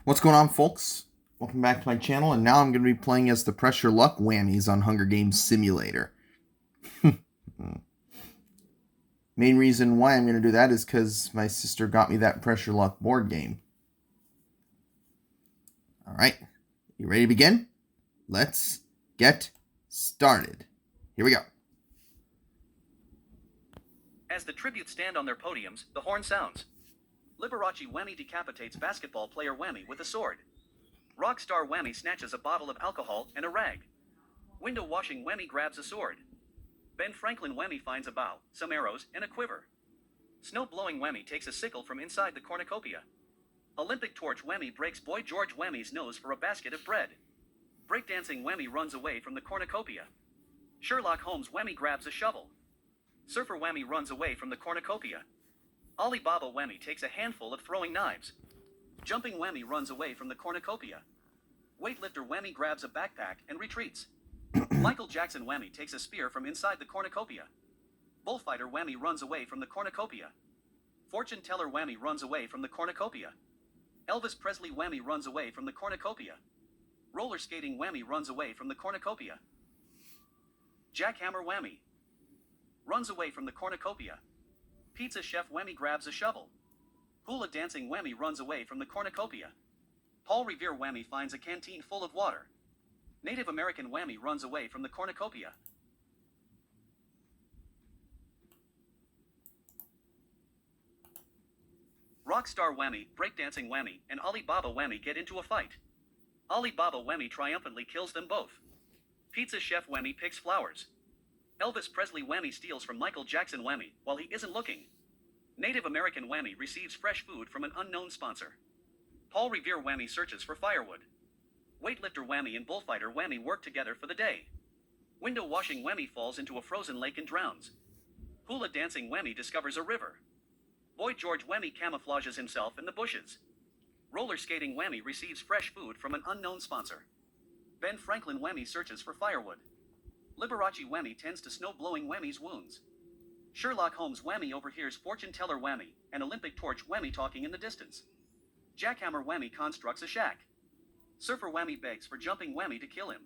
What's going on, folks? Welcome back to my channel, and now I'm going to be playing as the Pressure Luck Whammies on Hunger Games Simulator. Main reason why I'm going to do that is because my sister got me that Pressure Luck board game. Alright, you ready to begin? Let's get started. Here we go. As the tributes stand on their podiums, the horn sounds. Liberace Whammy decapitates basketball player Whammy with a sword. Rockstar Whammy snatches a bottle of alcohol and a rag. Window washing Whammy grabs a sword. Ben Franklin Whammy finds a bow, some arrows, and a quiver. Snow blowing Whammy takes a sickle from inside the cornucopia. Olympic torch Whammy breaks Boy George Whammy's nose for a basket of bread. Breakdancing Whammy runs away from the cornucopia. Sherlock Holmes Whammy grabs a shovel. Surfer Whammy runs away from the cornucopia. Alibaba Whammy takes a handful of throwing knives. Jumping Whammy runs away from the cornucopia. Weightlifter Whammy grabs a backpack and retreats. Michael Jackson Whammy takes a spear from inside the cornucopia. Bullfighter Whammy runs away from the cornucopia. Fortune teller Whammy runs away from the cornucopia. Elvis Presley Whammy runs away from the cornucopia. Roller skating Whammy runs away from the cornucopia. Jackhammer Whammy runs away from the cornucopia. Pizza chef Whammy grabs a shovel. Hula dancing Whammy runs away from the cornucopia. Paul Revere Whammy finds a canteen full of water. Native American Whammy runs away from the cornucopia. Rockstar Whammy, breakdancing Whammy, and Alibaba Whammy get into a fight. Alibaba Whammy triumphantly kills them both. Pizza chef Whammy picks flowers. Elvis Presley Whammy steals from Michael Jackson Whammy while he isn't looking. Native American Whammy receives fresh food from an unknown sponsor. Paul Revere Whammy searches for firewood. Weightlifter Whammy and Bullfighter Whammy work together for the day. Window washing Whammy falls into a frozen lake and drowns. Hula dancing Whammy discovers a river. Boy George Whammy camouflages himself in the bushes. Roller skating Whammy receives fresh food from an unknown sponsor. Ben Franklin Whammy searches for firewood. Liberace Whammy tends to snow-blowing Whammy's wounds. Sherlock Holmes Whammy overhears fortune teller Whammy and Olympic torch Whammy talking in the distance. Jackhammer Whammy constructs a shack. Surfer Whammy begs for jumping Whammy to kill him.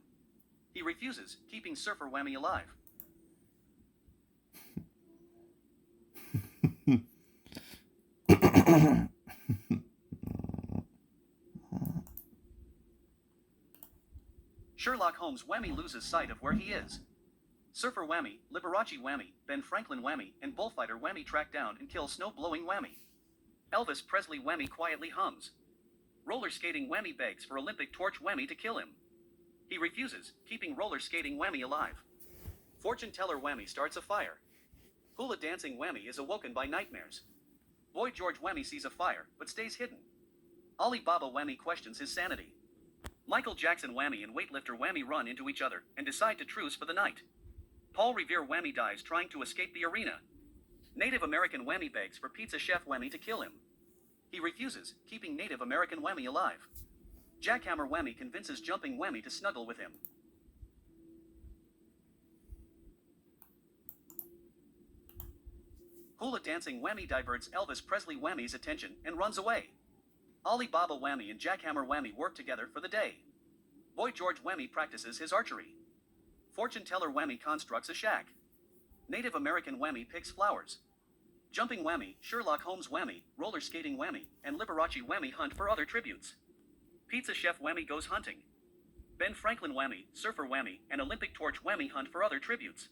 He refuses, keeping Surfer Whammy alive. Sherlock Holmes Whammy loses sight of where he is. Surfer Whammy, Liberace Whammy, Ben Franklin Whammy, and Bullfighter Whammy track down and kill snow-blowing Whammy. Elvis Presley Whammy quietly hums. Roller skating Whammy begs for Olympic torch Whammy to kill him. He refuses, keeping roller skating Whammy alive. Fortune teller Whammy starts a fire. Hula dancing Whammy is awoken by nightmares. Boy George Whammy sees a fire, but stays hidden. Alibaba Whammy questions his sanity. Michael Jackson Whammy and weightlifter Whammy run into each other and decide to truce for the night. Paul Revere Whammy dies trying to escape the arena. Native American Whammy begs for pizza chef Whammy to kill him. He refuses, keeping Native American Whammy alive. Jackhammer Whammy convinces jumping Whammy to snuggle with him. Hula dancing Whammy diverts Elvis Presley Whammy's attention and runs away. Alibaba Whammy and Jackhammer Whammy work together for the day. Boy George Whammy practices his archery. Fortune teller Whammy constructs a shack. Native American Whammy picks flowers. Jumping Whammy, Sherlock Holmes Whammy, roller skating Whammy, and Liberace Whammy hunt for other tributes. Pizza chef Whammy goes hunting. Ben Franklin Whammy, Surfer Whammy, and Olympic torch Whammy hunt for other tributes.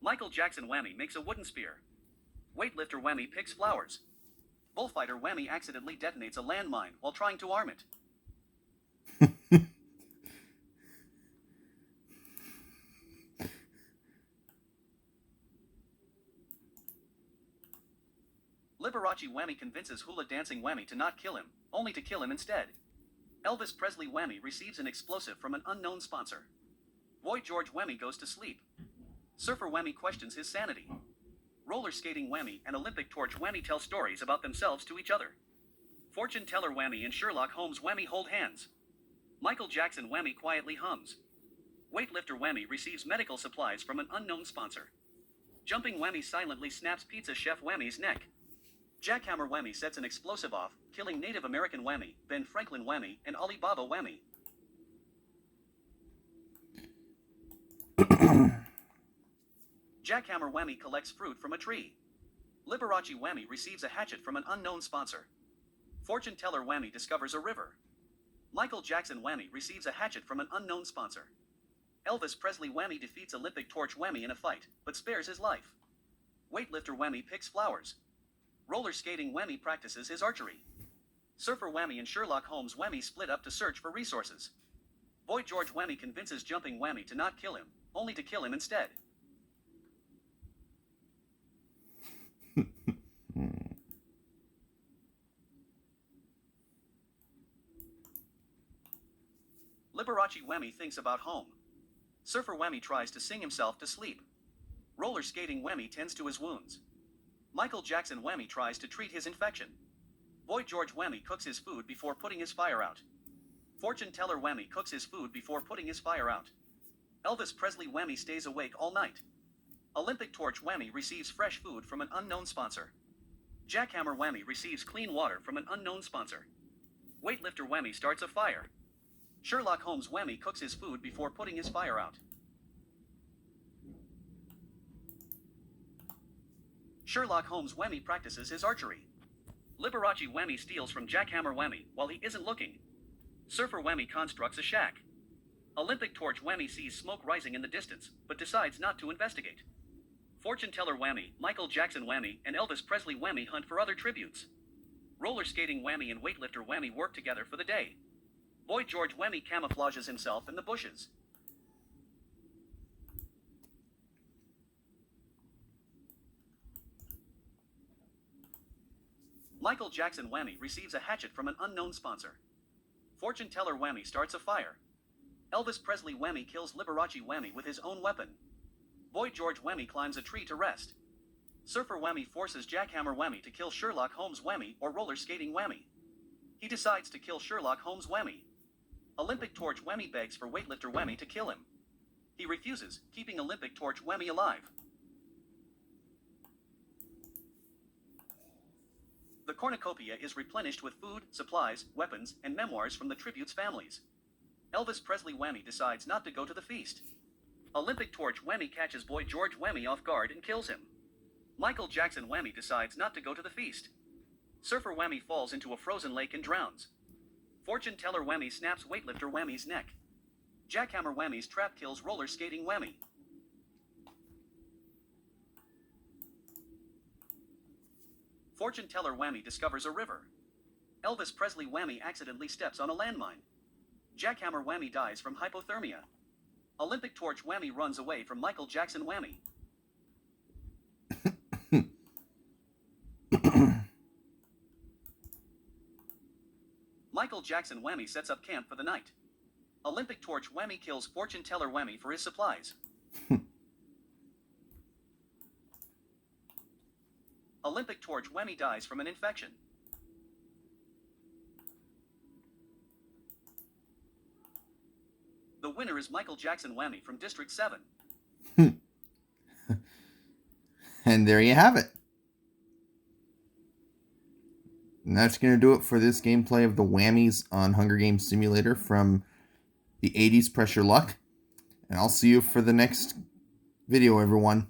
Michael Jackson Whammy makes a wooden spear. Weightlifter Whammy picks flowers. Bullfighter Whammy accidentally detonates a landmine while trying to arm it. Liberace Whammy convinces Hula dancing Whammy to not kill him, only to kill him instead. Elvis Presley Whammy receives an explosive from an unknown sponsor. Boy George Whammy goes to sleep. Surfer Whammy questions his sanity. Roller skating Whammy and Olympic torch Whammy tell stories about themselves to each other. Fortune teller Whammy and Sherlock Holmes Whammy hold hands. Michael Jackson Whammy quietly hums. Weightlifter Whammy receives medical supplies from an unknown sponsor. Jumping Whammy silently snaps pizza chef Whammy's neck. Jackhammer Whammy sets an explosive off, killing Native American Whammy, Ben Franklin Whammy, and Alibaba Whammy. Jackhammer Whammy collects fruit from a tree. Liberace Whammy receives a hatchet from an unknown sponsor. Fortune Teller Whammy discovers a river. Michael Jackson Whammy receives a hatchet from an unknown sponsor. Elvis Presley Whammy defeats Olympic torch Whammy in a fight, but spares his life. Weightlifter Whammy picks flowers. Roller skating Whammy practices his archery. Surfer Whammy and Sherlock Holmes Whammy split up to search for resources. Boy George Whammy convinces Jumping Whammy to not kill him, only to kill him instead. Liberace Whammy thinks about home. Surfer Whammy tries to sing himself to sleep. Roller skating Whammy tends to his wounds. Michael Jackson Whammy tries to treat his infection. Boy George Whammy cooks his food before putting his fire out. Fortune Teller Whammy cooks his food before putting his fire out. Elvis Presley Whammy stays awake all night. Olympic torch Whammy receives fresh food from an unknown sponsor. Jackhammer Whammy receives clean water from an unknown sponsor. Weightlifter Whammy starts a fire. Sherlock Holmes Whammy cooks his food before putting his fire out. Sherlock Holmes Whammy practices his archery. Liberace Whammy steals from Jackhammer Whammy while he isn't looking. Surfer Whammy constructs a shack. Olympic torch Whammy sees smoke rising in the distance, but decides not to investigate. Fortune Teller Whammy, Michael Jackson Whammy, and Elvis Presley Whammy hunt for other tributes. Roller skating Whammy and weightlifter Whammy work together for the day. Boy George Whammy camouflages himself in the bushes. Michael Jackson Whammy receives a hatchet from an unknown sponsor. Fortune Teller Whammy starts a fire. Elvis Presley Whammy kills Liberace Whammy with his own weapon. Boy George Whammy climbs a tree to rest. Surfer Whammy forces Jackhammer Whammy to kill Sherlock Holmes Whammy or roller skating Whammy. He decides to kill Sherlock Holmes Whammy. Olympic torch Whammy begs for weightlifter Whammy to kill him. He refuses, keeping Olympic torch Whammy alive. The cornucopia is replenished with food, supplies, weapons, and memoirs from the tribute's families. Elvis Presley Whammy decides not to go to the feast. Olympic torch Whammy catches Boy George Whammy off guard and kills him. Michael Jackson Whammy decides not to go to the feast. Surfer Whammy falls into a frozen lake and drowns. Fortune Teller Whammy snaps weightlifter Whammy's neck. Jackhammer Whammy's trap kills roller skating Whammy. Fortune Teller Whammy discovers a river. Elvis Presley Whammy accidentally steps on a landmine. Jackhammer Whammy dies from hypothermia. Olympic torch Whammy runs away from Michael Jackson Whammy. Michael Jackson Whammy sets up camp for the night. Olympic torch Whammy kills Fortune Teller Whammy for his supplies. Olympic torch Whammy dies from an infection. The winner is Michael Jackson Whammy from District 7. And there you have it. And that's going to do it for this gameplay of the Whammies on Hunger Games Simulator from the 80s Pressure Luck. And I'll see you for the next video, everyone.